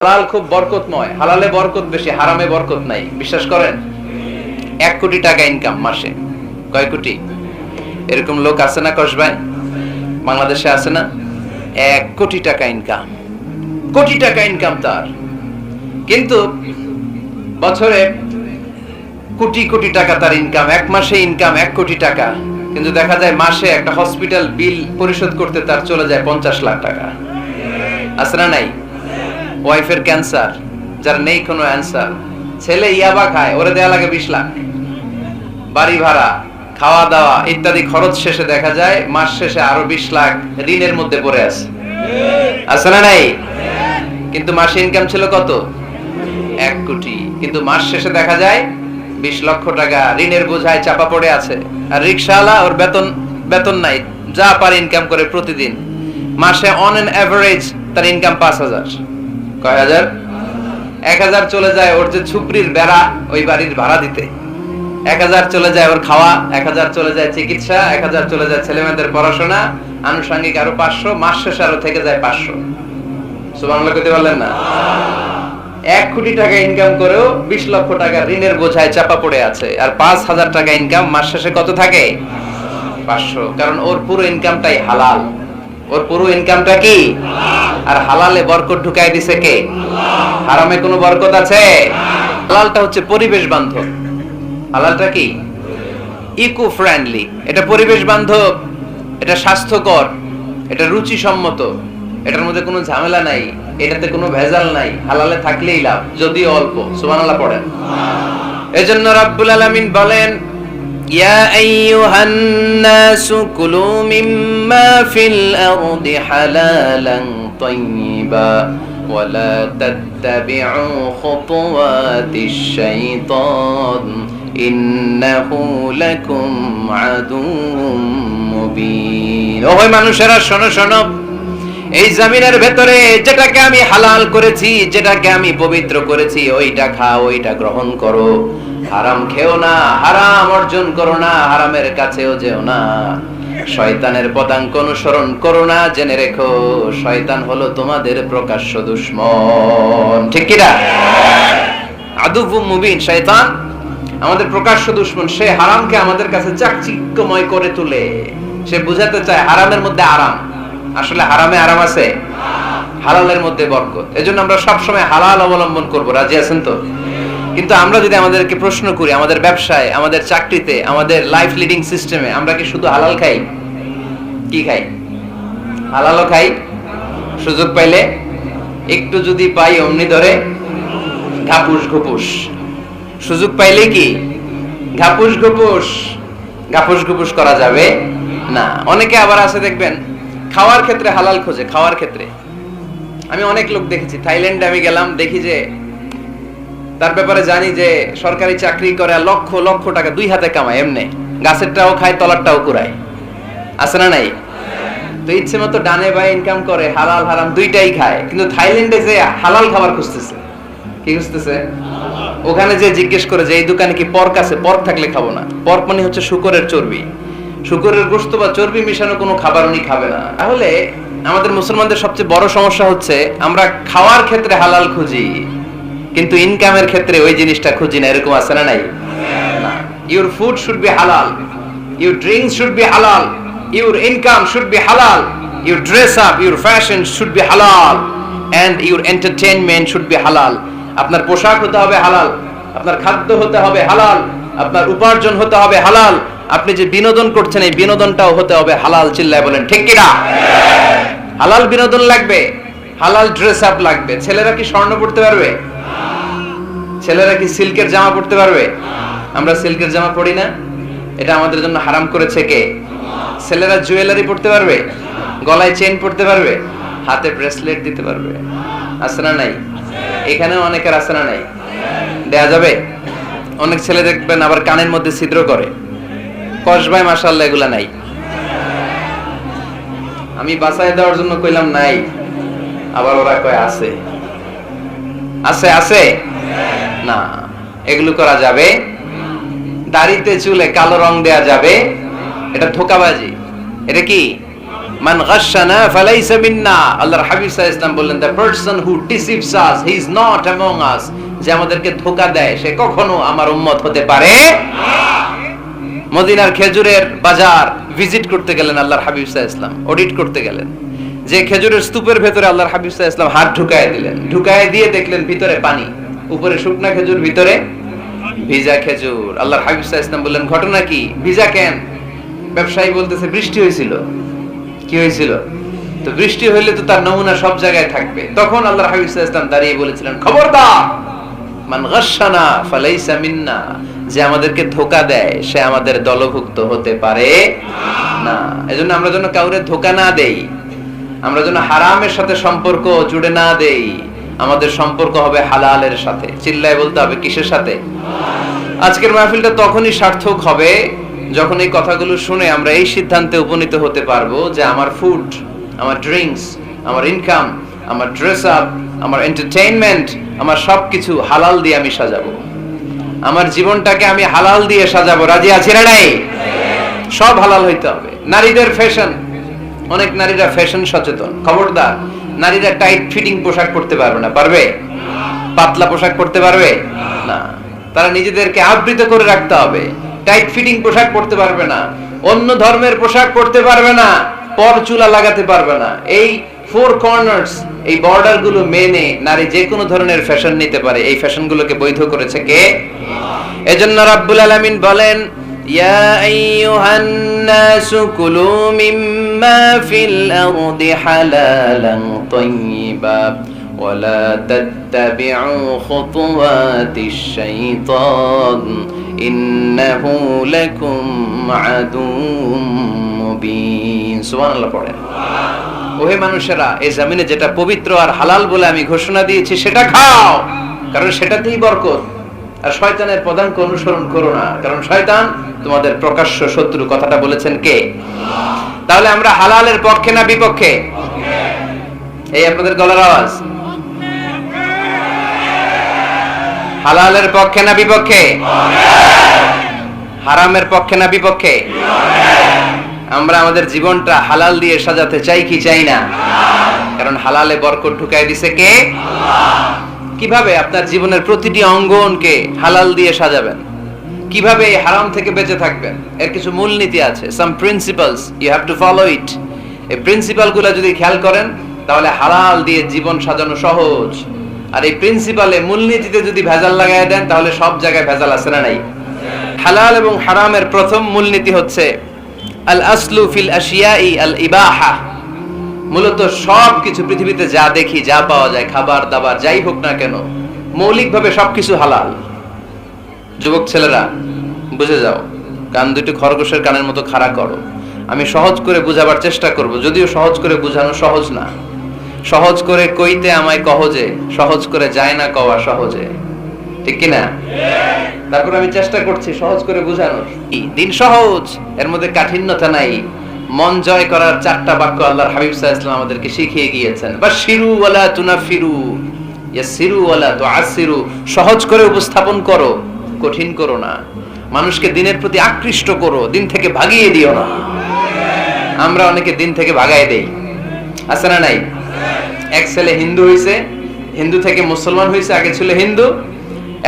হালাল খুব বরকতময়, হালালে বরকত বেশি, হারামে বরকত নাই। বিশ্বাস করেন? 1 কোটি টাকা ইনকাম মাসে। কয় কোটি? এরকম লোক আছে না কসবায়? বাংলাদেশে আছে না? 1 কোটি টাকা ইনকাম, কোটি টাকা ইনকাম তার। কিন্তু বছরে কোটি কোটি টাকা তার ইনকাম, 1 মাসে ইনকাম 1 কোটি টাকা। কিন্তু দেখা যায় মাসে একটা হসপিটাল বিল পরিশোধ করতে তার চলে যায় 50 লাখ টাকা। আছে না নাই? ওয়াইফের ক্যান্সার, যার নেই কোনো অ্যান্সার। ছেলে ইয়াবা খায়, ওরে দেয়া লাগে 20 লাখ। বাড়ি ভাড়া, খাওয়া দাওয়া ইত্যাদি খরচ শেষে দেখা যায় মাস শেষে আরো 20 লাখ ঋণের মধ্যে পড়ে আছে। আছে না নাই? কিন্তু মাসে ইনকাম ছিল কত? 1 কোটি। কিন্তু মাস শেষে দেখা যায় 20 লক্ষ টাকা ঋণের বোঝায় চাপা পড়ে আছে। আর রিকশাওয়ালা, ওর বেতন নাই, যা পারে ইনকাম করে প্রতিদিন। মাসে অন এন এভারেজ তার ইনকাম 5000। কয় হাজার? 1000 চলে যায় ওর যে ছুপরির বেড়া, ওই বাড়ির ভাড়া দিতে। 1000 চলে যায় ওর খাওয়া, 1000 চলে যায় চিকিৎসা, 1000 চলে যায় ছেলেমেয়েদের পড়াশোনা, আনুষঙ্গিক আরো 500, মাস শেষে আরো থেকে যায় 500। সুবহানাল্লাহ কইতে পারলেন না? 1 কোটি টাকা ইনকাম করেও 20 লক্ষ টাকা ঋণের বোঝায় চাপা পড়ে আছে। আর 5000 টাকা ইনকাম, মাস শেষে কত থাকে? 500। কারণ ওর পুরো ইনকামটাই হালাল। ওর পুরো ইনকামটা কি? আর হালালে বরকত ঢুকাই দিছে কে? হারামে কোনো বরকত আছে? হালালটা হচ্ছে পরিবেশ বান্ধব। হালালটা কি? Eco friendly. এটা পরিবেশ বান্ধব, এটা স্বাস্থ্যকর, এটা রুচিসম্মত, এটার মধ্যে কোনো ঝামেলা নাই, এটাতে কোনো ভেজাল নাই। হালালে থাকলেই লাভ, যদিও অল্প। সুবহানাল্লাহ পড়েন। এজন্য রাব্বুল আলামিন বলেন, يا أيها الناس كلوا مما في الأرض حلالا طيبا ولا تتبعوا خطوات الشيطان إنه لكم عدو مبين. ওই মানুষেরা শোনো শোনো, এই জমিনের ভেতরে যেটাকে আমি হালাল করেছি, যেটাকে আমি পবিত্র করেছি, ওইটা খাও, ওইটা গ্রহণ করো। হারাম খেও না, হারাম অর্জন করো না, হারামের কাছেও যেও না। শয়তানের পদাঙ্ক অনুসরণ করো না। জেনে রেখো, শয়তান হলো তোমাদের প্রকাশ্য দুশমন। ঠিক কি না? আদুউম মুবিন। শয়তান আমাদের প্রকাশ্য দুশমন। সে হারামকে আমাদের কাছে চাকচিক্যময় করে তুলে। সে বুঝাতে চায় হারামের মধ্যে আরাম। আসলে হারামে আরাম আছে, হালালের মধ্যে বরকত। এজন্য আমরা সবসময় হালাল অবলম্বন করব। রাজি আছেন তো? কিন্তু আমরা যদি আমাদেরকে প্রশ্ন করি, আমাদের ব্যবসায়, আমাদের চাকরিতে, আমাদের লাইফ লিডিং সিস্টেমে আমরা কি শুধু হালাল খাই? কি খাই? হালালও খাই, সুযোগ পাইলে একটু যদি পাই অমনি ধরে ঘাপুস ঘুপুস। সুযোগ পাইলে কি ঘাপুস ঘুপুস? ঘাপুস ঘুপুস করা যাবে না। অনেকে আবার আছে দেখবেন খাওয়ার ক্ষেত্রে হালাল খোঁজে। খাওয়ার ক্ষেত্রে আমি অনেক লোক দেখেছি। থাইল্যান্ডে আমি গেলাম, দেখি যে তার ব্যাপারে জানি যে সরকারি চাকরি করে, লক্ষ লক্ষ টাকা 2 হাতে কামায়। এমনি গাছেরটাও খায়, তলারটাও কুড়ায়। আছে না নাই? তো ইচ্ছে মতো ডানে বায়ে ইনকাম করে, হালাল হারাম দুইটাই খায়। কিন্তু থাইল্যান্ডে যে হালাল খাবার খুঁজতেছে। কি খুঁজতেছে? ওখানে যে জিজ্ঞেস করে যে এই দোকানে কি পর্ক আছে? পর্ক থাকলে খাবো না। পর্ক মানে হচ্ছে শুকরের চর্বি, শুকরের গোশত বা চর্বি মিশানো কোনো খাবার উনি খাবে না। তাহলে আমাদের মুসলমানদের সবচেয়ে বড় সমস্যা হচ্ছে আমরা খাওয়ার ক্ষেত্রে হালাল খুঁজি, কিন্তু ইনকামের ক্ষেত্রে ওই জিনিসটা খুঁজি না। এরকম আছে না নাই? না। ইউর ফুড শুড বি হালাল, ইউর ড্রিঙ্কস শুড বি হালাল, ইউর ইনকাম শুড বি হালাল, your dress up, your fashion should be হালাল, and your entertainment should be হালাল। আপনার পোশাক হতে হবে হালাল, আপনার খাদ্য হতে হবে হালাল, আপনার উপার্জন হতে হবে হালাল, আপনি যে বিনোদন করছেন এই বিনোদনটাও হতে হবে হালাল। চিল্লায় বলেন ঠিক কি না? হালাল বিনোদন লাগবে, হালাল ড্রেস আপ লাগবে। ছেলেরা কি স্বর্ণ পড়তে পারবে? ছেলেরা কি সিল্কের জামা পড়তে পারবে? আমরা সিল্কের জামা পরি না, এটা আমাদের জন্য হারাম করেছে কে? ছেলেরা জুয়েলারি পড়তে পারবে? গলায় চেইন পড়তে পারবে? হাতে ব্রেসলেট দিতে পারবে? আছে না নাই? এখানেও অনেকের আছে না নাই? দেয়া যাবে? অনেক ছেলে দেখবেন আবার কানের মধ্যে ছিদ্র করে। কসবায় মাশাআল্লাহ এগুলা নাই। আমি বাঁচায় দেওয়ার জন্য কইলাম নাই, আবার ওরা কয় আছে। আছে আছে না, এগুলো করা যাবে? দাড়িতে চুলে কালো রং দেয়া যাবে? এটা ধোঁকাবাজি। এটা কি? মান গাশশানা ফালাইসা মিন্না। আল্লাহর হাবিব সাল্লাল্লাহু আলাইহি ওয়াসাল্লাম বললেন, the person who deceives us he is not among আস। যে আমাদেরকে ধোঁকা দেয় সে কখনো আমার উম্মত হতে পারে না। মদিনার খেজুরের বাজার ভিজিট করতে গেলেন আল্লাহর হাবিব সাল্লাল্লাহু আলাইহি ওয়াসাল্লাম, অডিট করতে গেলেন। যে খেজুরের স্তূপের ভেতরে আল্লাহর হাবিব সাল্লাল্লাহু আলাইহি ওয়াসাল্লাম হাত ঢুকায় দিলেন, ঢুকায় দিয়ে দেখলেন ভিতরে পানি, উপরে শুকনা খেজুর, ভিতরে ভিজা খেজুর। আল্লাহর হাবিব সাল্লাল্লাহু আলাইহি ওয়াসাল্লাম বললেন, ঘটনা কি? ভিজা কেন? ব্যবসায়ী বলতেছে, বৃষ্টি হয়েছিল। কি হয়েছিল? তো বৃষ্টি হইলে তো তার নমুনা সব জায়গায় থাকবে। তখন আল্লাহর হাবিব সাল্লাল্লাহু আলাইহি ওয়াসাল্লাম দাঁড়িয়ে বলেছিলেন, খবরদার, মান গাশশানা ফালাইসা মিন্না। যে আমাদেরকে ধোঁকা দেয় সে আমাদের দলভুক্ত হতে পারে না। এজন্য আমরা যেন কাউরে ধোঁকা না দেই, আমরা যেন হারামের সাথে সম্পর্ক জুড়ে না দেই। আমাদের সম্পর্ক হবে হালালের সাথে। চিল্লায় বলতে হবে কিসের সাথে? আজকের মাহফিলটা তখনই সার্থক হবে যখন এই কথাগুলো শুনে আমরা এই সিদ্ধান্তে উপনীত হতে পারবো যে আমার ফুড, আমার ড্রিঙ্কস, আমার ইনকাম, আমার ড্রেস আপ, আমার এন্টারটেইনমেন্ট, আমার সবকিছু হালাল দিয়ে আমি সাজাবো। আমার জীবনটাকে আমি হালাল দিয়ে সাজাবো। রাজি আছি না নাই? সব হালাল হইতে হবে। নারীদের ফ্যাশন, অনেক নারীরা ফ্যাশন সচেতন। খবরদার, নারীরা টাইট ফিটিং পোশাক পরতে পারবে না। পারবে? পাতলা পোশাক পরতে পারবে না। তারা নিজেদেরকে আবৃত করে রাখতে হবে। টাইট ফিটিং পোশাক পরতে পারবে না, অন্য ধর্মের পোশাক পরতে পারবে না, পর চুলা লাগাতে পারবে না। এই ফোর কর্নার্স, এই বর্ডার গুলো মেনে নারী যে কোনো ধরনের ফ্যাশন নিতে পারে। এই ফ্যাশন গুলোকে বৈধ করেছে কে? এজন্য রাব্বুল আলামিন বলেন, ইয়া আইয়ুহান নাসু কুলু মিম্মা ফিল আরদি হালালান তাইয়্যিবা ওয়ালা তাত্তাবিউ খুতুওয়াতিশ শাইতান ইন্নাহু লাকুম আদুউম মুবিন। সুবহানাল্লাহ পড়েন। ওহে মানুষেরা, এই জমিনে যেটা পবিত্র আর হালাল বলে আমি ঘোষণা দিয়েছি সেটা খাও, কারণ সেটাতেই বরকত। আর শয়তানের পদাঙ্ক অনুসরণ করো না, কারণ শয়তান তোমাদের প্রকাশ্য শত্রু। কথাটা বলেছেন কে? তাহলে আমরা হালালের পক্ষে না বিপক্ষে? এই আপনাদের গলার আওয়াজ। হালালের পক্ষে না বিপক্ষে? হারামের পক্ষে না বিপক্ষে? আমরা আমাদের জীবনটা হালাল দিয়ে সাজাতে চাই কি চাই না? কারণ হালালে বরকত ঢুকাই দিছে কে? কিভাবে আপনার জীবনের প্রতিটি অঙ্গনকে হালাল দিয়ে সাজাবেন? কিভাবে এই হারাম থেকে বেঁচে থাকবেন? এর কিছু মূলনীতি আছে, some principles, you have to follow it. এই প্রিন্সিপালগুলো যদি খেয়াল করেন তাহলে হালাল দিয়ে জীবন সাজানো সহজ। আর এই প্রিন্সিপালে, মূলনীতিতে যদি ভেজাল লাগায় দেন তাহলে সব জায়গায় ভেজাল আছে না নাই? হালাল এবং হারামের প্রথম মূলনীতি হচ্ছে আল আসলু ফিল আশিয়াই আল ইবাহা। মূলত সব কিছু পৃথিবীতে যা দেখি, যা পাওয়া যায়, খাবার দাবার যাই হোক না কেন, মৌলিকভাবে সবকিছু হালাল। যুবক ছেলেরা বুঝে যাও, কান দুটো খরগোশের কানের মতো খাড়া করো। আমি সহজ করে বুঝাবার চেষ্টা করব, যদিও সহজ করে বুঝানো সহজ না। সহজ করে কইতে আমায় কহজে, সহজ করে যায় না কওয়া সহজে। ঠিক কি না? তারপর আমি চেষ্টা করছি সহজ করে বুঝানোর। দিন সহজ, এর মধ্যে কাঠিন্যতা নাই। মন জয় করার 4টা বাক্য আল্লাহর হাবিব সাল্লাল্লাহু আলাইহি ওয়াসাল্লাম আমাদেরকে শিখিয়ে গিয়েছেন। বাশিরু ওয়ালা তুনাফিরু, ইয়াসিরু ওয়ালা তুআসিরু। সহজ করে উপস্থাপন করো, কঠিন করো না। মানুষকে দিনের প্রতি আকৃষ্ট করো, দিন থেকে ভাগিয়ে দিও না। আমরা অনেকে দিন থেকে ভাগায় দেই, আছে না নাই? এক ছেলে হিন্দু হইছে, হিন্দু থেকে মুসলমান হইছে। আগে ছিল হিন্দু,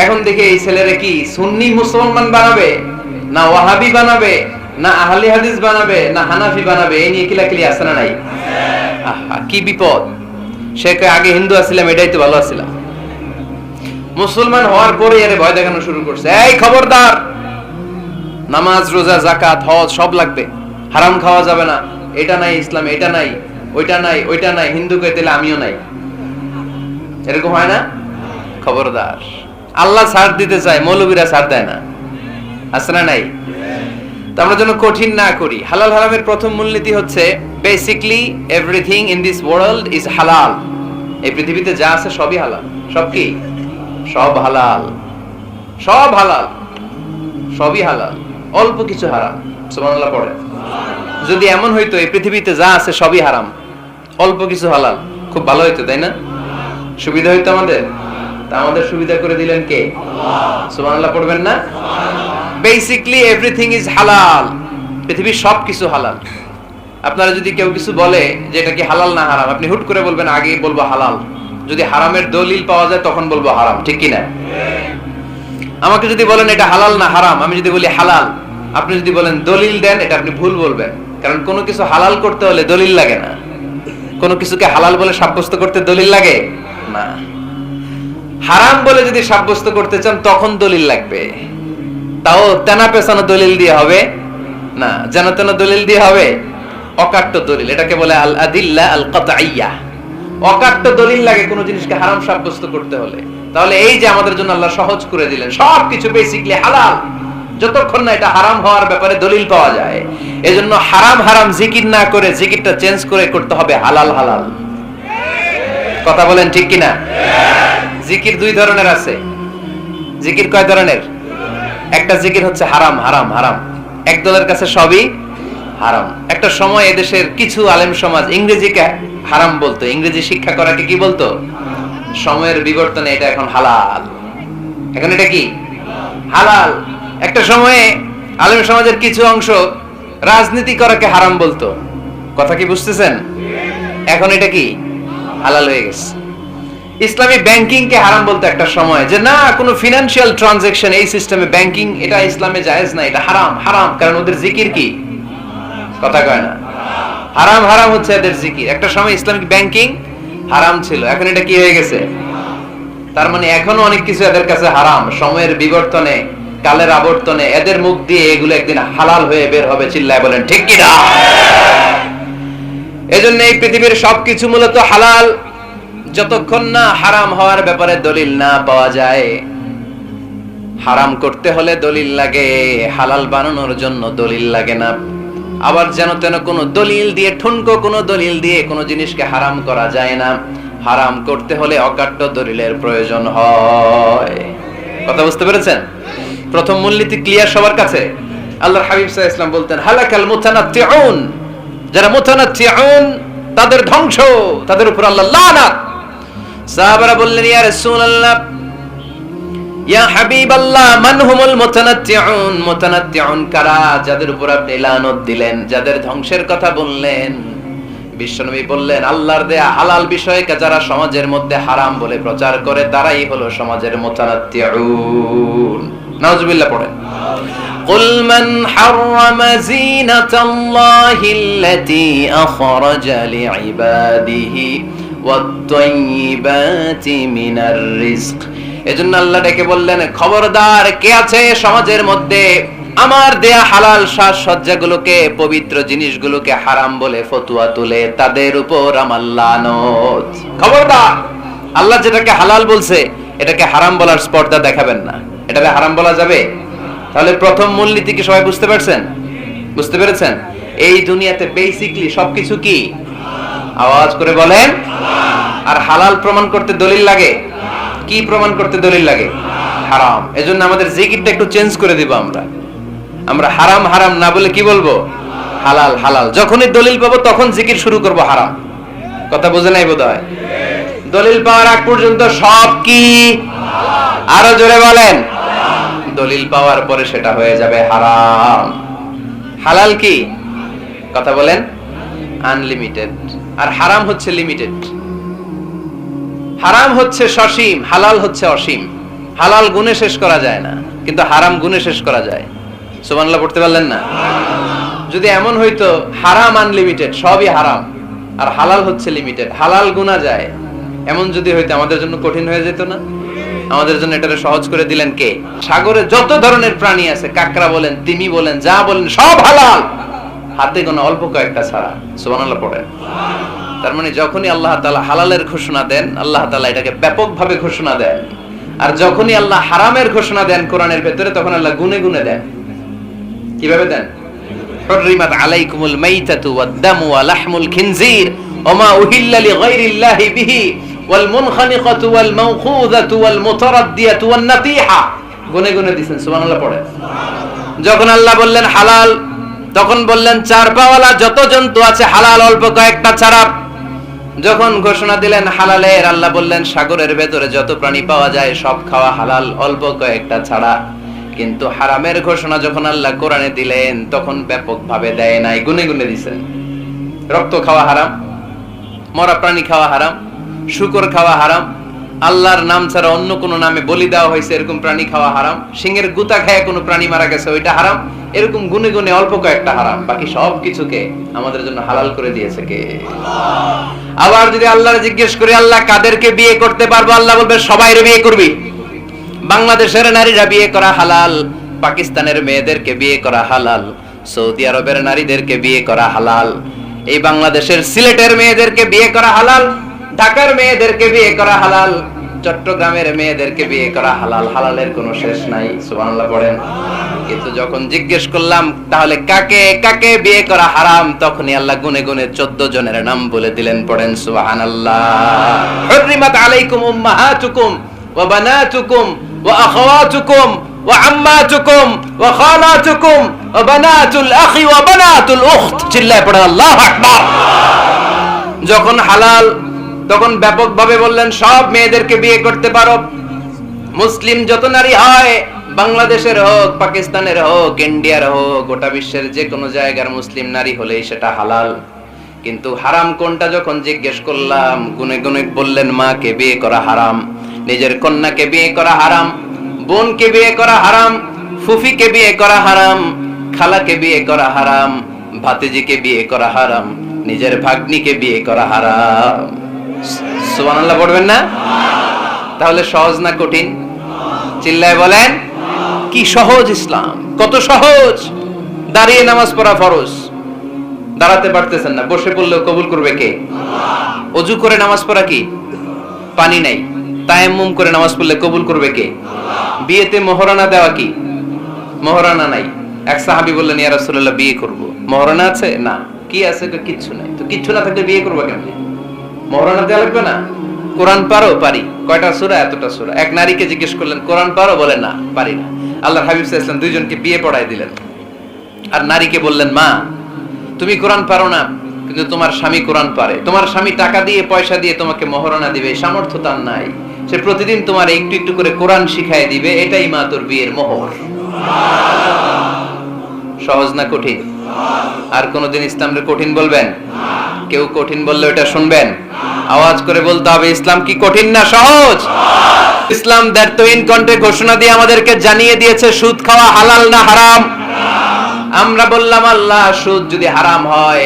এখন দেখে এই ছেলেরে কি সুন্নি মুসলমান বানাবে, না ওয়াহাবি বানাবে, না আহলে হাদিস বানাবে, না হানাফি বানাবে, এই নিয়ে কিলাকিলি আছে না নাই? আহা, কি বিপদ! সে আগে হিন্দু আছিলাম, এটাই তো ভালো আছিলাম। মুসলমান হওয়ার পরে এর ভয় দেখানো শুরু করছে, এই খবরদার, নামাজ রোজা যাকাত হজ সব লাগবে, হারাম খাওয়া যাবে না, এটা নাই ইসলাম, এটা নাই, ওইটা নাই, ওইটা নাই, হিন্দু কে দিলে আমিও নাই। এরকম হয় না? খবরদার, আল্লাহ ছাড় দিতে চায়, মৌলবীরা ছাড় দেয় না, আছে না নাই? তো আমরা যেন কঠিন না করি। হালাল হারামের প্রথম মূলনীতি হচ্ছে basically everything in this world is হালাল। এই পৃথিবীতে যা আছে সবই হালাল। সব কি? সব হালাল, সব হালাল, সবই হালাল, অল্প কিছু হারাম। সুবহানাল্লাহ পড়ে। যদি এমন হইতো এই পৃথিবীতে যা আছে সবই হারাম, অল্প কিছু হালাল, খুব ভালো হইতো, তাই না? সুবিধা হইতো আমাদের। তা আমাদের সুবিধা করে দিলেন কে? আল্লাহ। সুবহানাল্লাহ পড়বেন না? বেসিকলি এভরিথিং ইজ হালাল। পৃথিবীর সবকিছু হালাল। আপনারা যদি কেউ কিছু বলে যে এটা কি হালাল না হারাম, আপনি হুট করে বলবেন আগে বলবো হালাল, যদি হারামের দলিল পাওয়া যায় তখন বলবো হারাম, ঠিক কি না? আমাকে যদি বলেন এটা হালাল না হারাম, আমি যদি বলি হালাল, আপনি যদি বলেন দলিল দেন, এটা আপনি ভুল বলবেন। কারণ কোনো কিছু হালাল করতে হলে দলিল লাগে না। কোনো কিছুকে হালাল বলে সাব্যস্ত করতে দলিল লাগে না। হারাম বলে যদি সাব্যস্ত করতে চান তখন দলিল লাগবে, তাও তেনা পেছানো দলিল দিয়ে হবে না, যেন তেন দলিল দিয়ে হবে, অকাট্য দলিল, এটাকে বলে আল আদিল্লা আল কাতঈয়া। অকাট্য দলিল লাগে কোনো জিনিসকে হারাম সাব্যস্ত করতে হলে। তাহলে এই যে আমাদের জন্য আল্লাহ সহজ করে দিলেন, সবকিছু বেসিক্যালি হালাল যতক্ষণ না এটা হারাম হওয়ার ব্যাপারে দলিল পাওয়া যায়। এজন্য হারাম হারাম জিকির না করে জিকিরটা চেঞ্জ করে করতে হবে হালাল হালাল। কথা বলেন ঠিক কিনা? জিকির দুই ধরনের আছে। জিকির কয় ধরনের? একটা জিকির হচ্ছে হারাম হারাম হারাম, একদলের কাছে সবই হারাম। একটা সময় এদেশের কিছু আলেম সমাজ ইংরেজিকে হারাম বলতো, ইংরেজি শিক্ষা করাকে কি বলতো? সময়ের বিবর্তনে এটা এখন হালাল। এখন এটা কি হালাল। একটা সময়ে আলেম সমাজের কিছু অংশ রাজনীতি করাকে হারাম বলতো, কথা কি বুঝতেছেন? এখন এটা কি হালাল হয়ে গেছে। ইসলামী ব্যাংকিং কে হারাম বলতো একটা সময়, যে না কোনো ফিনান্সিয়াল ট্রানজাকশন এই সিস্টেমে ব্যাংকিং এটা ইসলামে জায়েজ না, এটা হারাম হারাম, কারণ ওদের জিকির কি, কথা কয় না, হারাম হারাম হচ্ছে এদের জিকির। একটা সময় ইসলামিক ব্যাংকিং হারাম ছিল, এখন এটা কি হয়ে গেছে? তার মানে এখনো অনেক কিছু এদের কাছে হারাম। সময়ের বিবর্তনে, কালের আবর্তনে এদের মুখ দিয়ে এগুলো একদিন হালাল হয়ে বের হবে, চিল্লায় বলেন ঠিক কি না? এজন্য এই পৃথিবীর সবকিছু মূলত হালাল যতক্ষণ না হারাম হওয়ার ব্যাপারে দলিল না পাওয়া যায়। হারাম করতে হলে দলিল লাগে, হালাল বানানোর জন্য দলিল লাগে না। আবার যেন তেন কোনো দলিল দিয়ে, ঠুনকো কোনো দলিল দিয়ে কোনো জিনিসকে হারাম করা যায় না। হারাম করতে হলে অকাট্য দলিলের প্রয়োজন হয়। কথা বুঝতে পেরেছেন? প্রথম মূলনীতি ক্লিয়ার সবার কাছে? আল্লাহর হাবিব সাল্লাল্লাহু আলাইহি ওয়াসাল্লাম বলতেন হালাকাল মুতানাত্তিউন, যারা মুতানাত্তিউন তাদের ধ্বংস, তাদের উপর আল্লাহ লানাত। সাহাবারা বললেন ইয়া রাসূলুল্লাহ, ইয়া হাবিবাল্লাহ, মান হুমুল মুতানাত্তিউন? মুতানাত্তিউন কারা, যাদের উপর আপনি লানত দিলেন, যাদের ধ্বংসের কথা বললেন? বিশ্বনবী বললেন আল্লাহর দেয়া হালাল বিষয়কে যারা সমাজের মধ্যে হারাম বলে প্রচার করে তারাই হলো সমাজের মুতানাত্তিউন। নাউজুবিল্লাহ পড়েন। قل من حرم زينة الله التي أخرج لعباده والطيبات من الرزق। এজন্য আল্লাহ ডেকে বললেন খবরদার, কে আছে সমাজের মধ্যে আমার দেয়া হালাল সাজসজ্জাগুলোকে, পবিত্র জিনিসগুলোকে হারাম বলে ফতোয়া তুলে, তাদের উপর আমার লানত। খবরদার, আল্লাহ যেটাকে হালাল বলছে এটাকে হারাম বলার স্পর্ধা দেখাবেন না। এটাকে হারাম বলা যাবে? তাহলে প্রথম মূলনীতি কি সবাই বুঝতে পারছেন? বুঝতে পেরেছেন? এই দুনিয়াতে বেসিক্যালি সবকিছু কি, আওয়াজ করে বলেন, আর হালাল প্রমাণ করতে দলিল লাগে। কি প্রমাণ করতে দলিল লাগে? হারাম। এজন্য আমাদের জিকিরটা একটু চেঞ্জ করে দিব। আমরা হারাম হারাম না বলে কি বলবো? হালাল হালাল। যখনই দলিল পাবো তখন জিকির শুরু করব হারাম। কথা বুঝে নাই বোধহয়? দলিল পাওয়ার আগ পর্যন্ত সব কি, আরো জোরে বলেন, দলিল পাওয়ার পরে সেটা হয়ে যাবে হারাম। হালাল কি, কথা বলেন, আনলিমিটেড, আর হারাম হচ্ছে লিমিটেড। হারাম হচ্ছে সসীম, হালাল হচ্ছে অসীম। হালাল গুণে শেষ করা যায় না, কিন্তু হারাম গুণে শেষ করা যায়। সুবহানাল্লাহ পড়তে পারলেন না? যদি এমন হইতো হারাম আনলিমিটেড, সবই হারাম, আর হালাল হচ্ছে লিমিটেড, হালাল গুণা যায়, এমন যদি হইতো আমাদের জন্য কঠিন হয়ে যেত না? আমাদের জন্য এটাকে সহজ করে দিলেন কে? সাগরে যত ধরনের প্রাণী আছে, কাকড়া বলেন, তিমি বলেন, যা বলেন, সব হালাল, হাতে গোনা অল্প কয়েকটা ছাড়া। সুবহানাল্লাহ পড়েন। তার মানে যখনই আল্লাহ তাআলা হালালের ঘোষণা দেন, আল্লাহ তাআলা এটাকে ব্যাপকভাবে ঘোষণা দেন, আর যখনই আল্লাহ হারামের ঘোষণা দেন কোরআনের ভেতরে, তখন আল্লাহ গুনে গুনে দেন। কিভাবে দেন? হুররিমাত আলাইকুমুল মাইতাতু ওয়াদ-দামু ওয়া লাহমুল খিনজির ওয়া মা উহিল্লা লিগাইরিল্লাহি বিহি ওয়াল মুনখানিকাতু ওয়াল মাওখুযাতু ওয়াল মুতারাদ্দিয়াতু ওয়ান নাতিহা। গুনে গুনে দিবেন। সুবহানাল্লাহ পড়েন। যখন আল্লাহ বললেন হালাল, তখন বললেন চার পাওয়ালা যত জন্তু আছে হালাল, অল্প কয়েকটা ছাড়া। যখন ঘোষণা দিলেন হালালের, আল্লাহ বললেন সাগরের ভেতরে যত প্রাণী পাওয়া যায় সব খাওয়া হালাল, অল্প কয়েকটা ছাড়া। কিন্তু হারামের ঘোষণা যখন আল্লাহ কোরআনে দিলেন, তখন ব্যাপকভাবে দেয় নাই, গুনে গুনে দিয়েছেন। রক্ত খাওয়া হারাম, মরা প্রাণী খাওয়া হারাম, শূকর খাওয়া হারাম, আল্লাহর নাম ছাড়া অন্য কোনো নামে বলি দেওয়া হয়েছে এরকম প্রাণী খাওয়া হারাম, সিংহের গুতা খায় কোনো প্রাণী মারা গেছে ওইটা হারাম। এরকম গুনে গুনে অল্প কয়েকটা হারাম, বাকি সব কিছুকে আমাদের জন্য হালাল করে দিয়েছে কে? আবার যদি আল্লাহর জিজ্ঞেস করি আল্লাহ কাদেরকে বিয়ে করতে পারবো, আল্লাহ বলবে সবাইরে বিয়ে করবি। বাংলাদেশের নারীরা বিয়ে করা হালাল, পাকিস্তানের মেয়েদেরকে বিয়ে করা হালাল, সৌদি আরবের নারীদেরকে বিয়ে করা হালাল, এই বাংলাদেশের সিলেটের মেয়েদেরকে বিয়ে করা হালাল, ঢাকার মেয়েদেরকে বিয়ে করা হালাল, চট্টগ্রামের মেয়েদেরকে বিয়ে করা হালাল। হালালের কোনো শেষ নাই, সুবহানাল্লাহ পড়েন। কিন্তু যখন জিজ্ঞেস করলাম তাহলে কাকে কাকে বিয়ে করা হারাম, তখনই আল্লাহ গুনে গুনে 14 জনের নাম বলে দিলেন, পড়েন সুবহানাল্লাহ। হুররিমাত আলাইকুম উম্মাহাতুকুম ওয়া বানাতুকুম ওয়া আখাওয়াতুকুম ওয়া আম্মাতুকুম ওয়া খালাতুকুম ওয়া বানাতুল আখি ওয়া বানাতুল উখত। চিল্লায় পড়েন আল্লাহু আকবার। যখন হালাল তখন ব্যাপকভাবে বললেন সব মেয়েদেরকে বিয়ে করতে পারো। মুসলিম যত নারী হয়, বাংলাদেশের হোক, পাকিস্তানের হোক, ইন্ডিয়ার হোক, গোটা বিশ্বের যে কোনো জায়গার মুসলিম নারী হলেই সেটা হালাল। কিন্তু হারাম কোনটা যখন জিজ্ঞেস করলাম, গুনে গুনে বললেন মাকে বিয়ে করা হারাম, নিজের কন্যাকে বিয়ে করা হারাম, বোনকে বিয়ে করা হারাম, ফুফিকে বিয়ে করা হারাম, খালাকে বিয়ে করা হারাম, ভাতিজিকে বিয়ে করা হারাম, নিজের ভাগ্নিকে বিয়ে করা হারাম। সুবহানাল্লাহ পড়বেন না? তাহলে সহজ না কঠিন? চিল্লায় বলেন কি সহজ ইসলাম, কত সহজ। দাঁড়িয়ে নামাজ পড়া ফরজ, দাঁড়াতে পারতেছেন না, বসে পড়লেও কবুল করবে কে? ওযু করে নামাজ পড়া কি? পানি নাই, তায়াম্মুম করে নামাজ পড়লে কবুল করবে কে? বিয়েতে মোহরানা দেওয়া কি? মোহরানা নাই। এক সাহাবী বললেন ইয়া রাসূলুল্লাহ বিয়ে করব, মোহরানা আছে? না। কি আছে? কিচ্ছু নাই। তো কিচ্ছু না থাকলে বিয়ে করবে কেমনে? মোহরানা দেওয়া লাগবে না? কোরআন পারো? পারি। কয়টা সূরা? এতটা সূরা। এক নারীকে জিজ্ঞেস করলেন কোরআন পারো? বলে না, পারি না। আল্লাহর হাবিব সাল্লাল্লাহু আলাইহি ওয়াসাল্লাম দুইজনকে বিয়ে পড়ায় দিলেন। আর নারীকে বললেন মা তুমি কোরআন পারো না, কিন্তু তোমার স্বামী কোরআন পারে, তোমার স্বামী টাকা দিয়ে পয়সা দিয়ে তোমাকে মোহরানা দিবে, সামর্থ্য তার নাই, সে প্রতিদিন তোমার একটু একটু করে কোরআন শিখায় দিবে, এটাই মা তোর বিয়ের মোহর। সহজ না কঠিন? আর কোনদিন ইসলামকে কঠিন বলবেন? কেউ কঠিন বললে ওটা শুনবেন? আওয়াজ করে বলতে হবে ইসলাম কি কঠিন না সহজ? ইসলাম দ্ব্যর্থহীন কণ্ঠে ঘোষণা দিয়ে আমাদেরকে জানিয়ে দিয়েছে সুদ খাওয়া হালাল না হারাম। আমরা বললাম আল্লাহ সুদ যদি হারাম হয়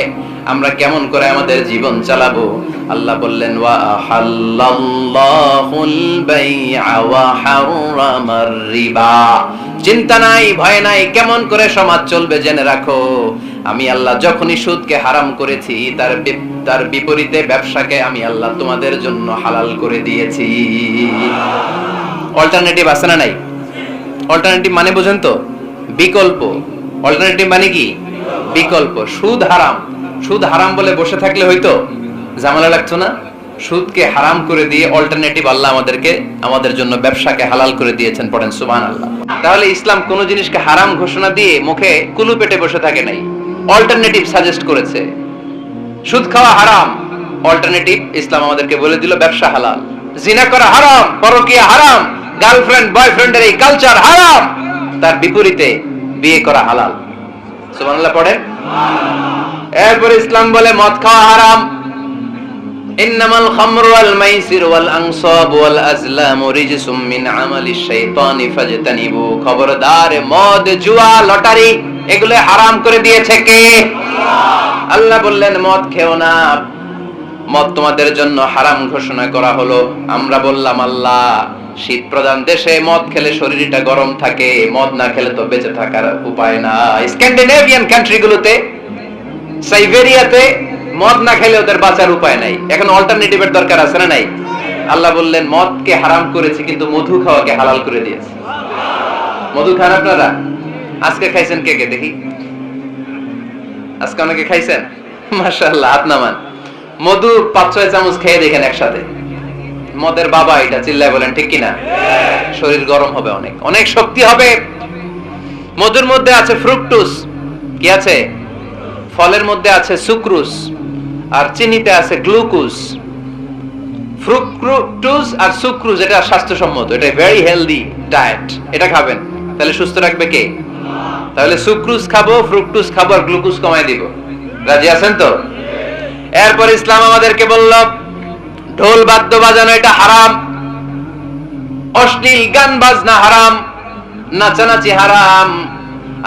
আমরা কেমন করে আমাদের জীবন চালাবো? আল্লাহ বললেন ওয়া হাল্লাল্লাহুল বাই'a ওয়া হারামার রিবা। চিন্তা নাই, ভয় নাই, কেমন করে সমাজ চলবে জেনে রাখো। আমি আল্লাহ যখনই সুদকে হারাম করেছি তার বিপরীতে ব্যবসাকে আমি আল্লাহ তোমাদের জন্য হালাল করে দিয়েছি। অল্টারনেটিভ আছে না নাই? অল্টারনেটিভ মানে বুঝেন তো? বিকল্প। অল্টারনেটিভ মানে কি? বিকল্প। সুদ হারাম, সুদ হারাম বলে বসে থাকলে হয়তো ঝামেলা লাগতো না? সুদকে হারাম করে দিয়ে অল্টারনেটিভ আল্লাহ আমাদের জন্য ব্যবসাকে হালাল করে দিয়েছেন, পড়েন সুবহানাল্লাহ। তাহলে ইসলাম কোন জিনিসকে হারাম ঘোষণা দিয়ে মুখে কুলু পেটে বসে থাকে নাই, অল্টারনেটিভ সাজেস্ট করেছে। সুদ খাওয়া হারাম, অল্টারনেটিভ ইসলাম আমাদেরকে বলে দিল ব্যবসা হালাল। জিনা করা হারাম, পরকিয়া হারাম, গার্লফ্রেন্ড বয়ফ্রেন্ডের এই কালচার হারাম, তার বিপরীতে বিয়ে করা হালাল। সুবহানাল্লাহ পড়েন। এরপর ইসলাম বলে মদ খাওয়া হারাম। ইন্নামাল খামরু ওয়াল মাইসির ওয়াল আনসাব ওয়াল আজলামু রিজসুম মিন আমালিশ শাইতানি ফাজতানিবু। খবরদার, মদ, জুয়া, লটারি এগুলো হারাম করে দিয়েছে কে? আল্লাহ বললেন মদ খেও না, মদ তোমাদের জন্য হারাম ঘোষণা করা হলো। আমরা বললাম আল্লাহ শীত প্রধান দেশে মদ খেলে শরীরটা গরম থাকে, মদ না খেলে তো বেঁচে থাকার উপায় না। স্ক্যান্ডিনেভিয়ান কান্ট্রিগুলোতে, সাইবেরিয়াতে মদ না খেলে ওদের বাঁচার উপায় নাই। এখন অল্টারনেটিভের দরকার আছে না নাই? আল্লাহ বললেন মদকে হারাম করেছি কিন্তু মধু খাওয়াকে হালাল করে দিয়েছে। মধু খান আপনারা? আজকে খাইছেন কে কে দেখি? আজকে অনেকে খাইছেন? মাশাআল্লাহ, হাত নামান। মধু 5-6 চামচ খেয়ে দেখেন একসাথে। মদের বাবা এটা, চিল্লায় বলেন ঠিক কিনা? শরীর গরম হবে, অনেক অনেক শক্তি হবে। মধুর মধ্যে আছে ফ্রুকটোজ, কি আছে? ফলের মধ্যে আছে সুক্রোজ, আর চিনিতে আছে গ্লুকোজ। ফ্রুকটোজ আর সুক্রোজ এটা স্বাস্থ্যসম্মত, এটা ভেরি হেলদি ডায়েট, এটা খাবেন তাহলে সুস্থ রাখবে কে? তাহলে সুক্রোজ খাবো, ফ্রুকটোজ খাবো, আর গ্লুকোজ কমায় দিব। রাজি আছেন তো? এরপর ইসলাম আমাদেরকে বলল ঢোল বাদ্য বাজানো এটা হারাম, অশ্লীল গান বাজনা হারাম, নাচানাচি হারাম।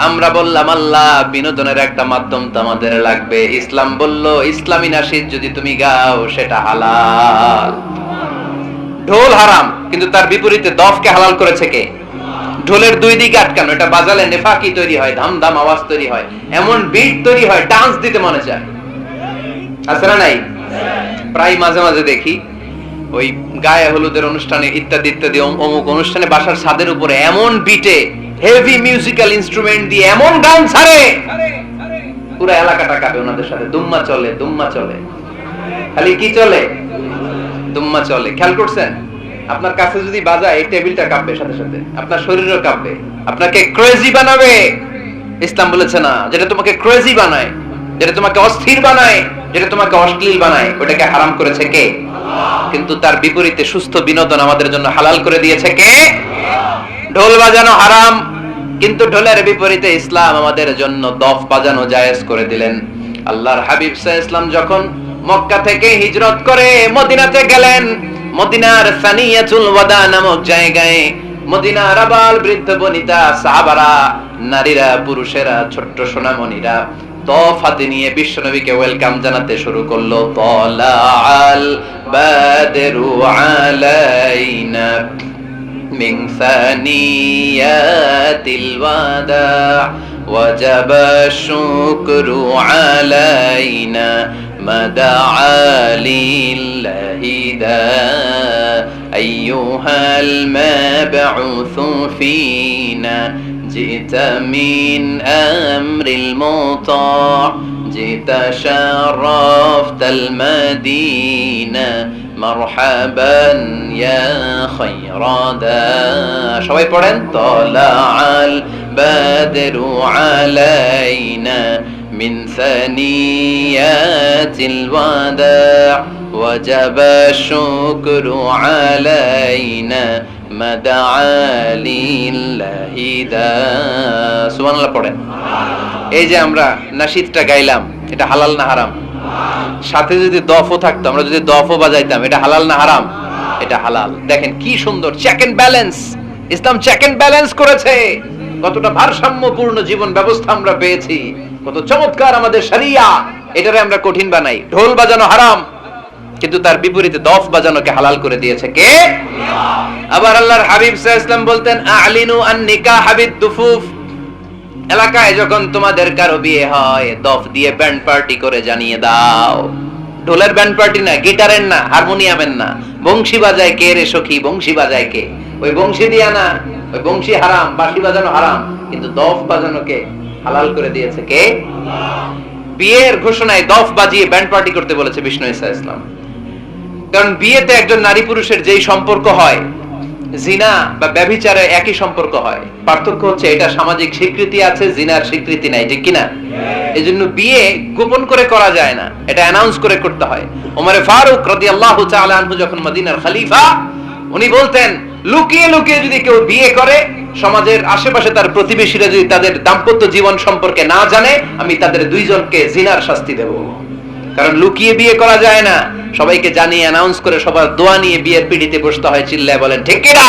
আমরা বললাম আল্লাহ বিনোদনের একটা মাধ্যম তো আমাদের লাগবে। ইসলাম বলল ইসলামী নাশিদ যদি তুমি গাও সেটা হালাল। ঢোল হারাম, কিন্তু তার বিপরীতে দফকে হালাল করেছে কে? ঢোলের দুই দিকে আটকানো, এটা বাজালে নেফাকি তৈরি হয়, ধাম ধাম আওয়াজ তৈরি হয়, এমন বিট তৈরি হয় ডান্স দিতে মনে চায়। আছে না নাই? প্রায় মাঝে মাঝে দেখি ওই গায়ে হলুদের অনুষ্ঠানে ইত্যাদি ইত্যাদি অমুক অনুষ্ঠানে বাসার ছাদের উপরে এমন বিটে হেভি মিউজিক্যাল ইনস্ট্রুমেন্ট দিয়ে এমন গান ছাড়ে পুরো এলাকাটা কাঁপে। ওনাদের সাথে দুম্মা চলে, দুম্মা চলে, খালি কি চলে? দুম্মা চলে। খেয়াল করছেন? আপনার কাছে যদি বাজায় এই টেবিলটা কাঁপবে, সাথে সাথে আপনার শরীরও কাঁপবে, আপনাকে ক্রেজি বানাবে। ইসলাম বলেছে না, যেটা তোমাকে ক্রেজি বানায়, যেটা তোমাকে অস্থির বানায়, যেটা তোমাকে অশ্লীল বানায়, ওটাকে হারাম করেছে কে? কিন্তু তার বিপরীতে সুস্থ বিনোদন আমাদের জন্য হালাল করে দিয়েছে কে? ঢোল বাজানো হারাম, কিন্তু ঢোলের বিপরীতে ইসলাম আমাদের জন্য দফ বাজানো জায়েজ করে দিলেন। আল্লাহর হাবিব সাল্লাল্লাহু আলাইহি ওয়াসাল্লাম যখন মক্কা থেকে হিজরত করে মদিনাতে গেলেন, মদিনার সানিয়াতুল ওয়াদা নামক জায়গায় মদিনার আবাল বৃদ্ধ বনিতা সাহাবারা, নারীরা, পুরুষেরা, ছোট্ট সোনামণিরা দফ হাতে নিয়ে বিশ্বনবীকে ওয়েলকাম জানাতে শুরু করলো। তালাআল বাদরু আলাইনা মিন সানিয়াতিল ওয়াদা ওয়াজাবা শুকরু আলাইনা মাদাআ লিল্লাহি দা আইয়ুহাল মাবউসু ফিনা জিতা মিন আমরিল মুতা' জিতা শারাফতাল মাদিনা মারহাবান ইয়া খায়রাদা। সবাই পড়েন তালাআল বাদরু আলাইনা মিন সানিয়াতিল ওয়াদা ওয়াজাবা শুকরু আলাইনা মাদাআ লিল্লাহি দা। সুবহানাল্লাহ পড়েন। এই যে আমরা নাশিদটা গাইলাম, এটা হালাল না হারাম? সাথে যদি দফও থাকতো, আমরা যদি দফও বাজাইতাম, এটা হালাল না হারাম? এটা হালাল। দেখেন কি সুন্দর check and balance, Islam check and balance করেছে। কতটা ভারসাম্যপূর্ণ জীবন ব্যবস্থা আমরা পেয়েছি, কত চমৎকার আমাদের শরিয়া। এটারে আমরা কঠিন বানাই। ঢোল বাজানো হারাম, কিন্তু তার বিপরীতে দফ বাজানোকে হালাল করে দিয়েছে কে? আবার আল্লাহর হাবিব সাল্লাল্লাহু আলাইহি ওয়াসাল্লাম বলতেন আ'লিনু আন নিকাহ বিদ দুফুফ। এলাকায় যখন তোমাদের কারো বিয়ে হয় দফ দিয়ে ব্যান্ড পার্টি করে জানিয়ে দাও। ঢোলের ব্যান্ড পার্টি না, গিটারের না, হারমোনিয়ামের না, বংশী বাজায় কে রে সখী? বংশী বাজায় কে? ওই বংশী দিয়া না, ওই বংশী হারাম, বাঁশি বাজানো হারাম, কিন্তু দফ বাজানোকে হালাল করে দিয়েছে কে? বিয়ের ঘোষণায় দফ বাজিয়ে ব্যান্ড পার্টি করতে বলেছে বিষ্ণু ঈসা ইসলাম। কারণ বিয়েতে একজন নারী পুরুষের যেই সম্পর্ক হয়, জিনা বা ব্যভিচারে একই সম্পর্ক হয়। পার্থক্য হচ্ছে এটা সামাজিক স্বীকৃতি আছে, জিনার স্বীকৃতি নাই, ঠিক কিনা? এজন্য বিয়ে গোপন করে করা যায় না, এটা অ্যানাউন্স করে করতে হয়। ওমরে ফারুক রাদিয়াল্লাহু তাআলা আনহু যখন মদিনার খলিফা, উনি বলতেন লুকিয়ে লুকিয়ে যদি কেউ বিয়ে করে, সমাজের আশেপাশে তার প্রতিবেশীরা যদি তাদের দাম্পত্য জীবন সম্পর্কে না জানে, আমি তাদের দুইজনকে জিনার শাস্তি দেব। কারণ লুকিয়ে বিয়ে করা যায় না, সবাইকে জানিয়ে অ্যানাউন্স করে সবার দোয়া নিয়ে বিয়ের পিড়িতে বসতে হয়। চিল্লায় বলেন ঠিক কিনা?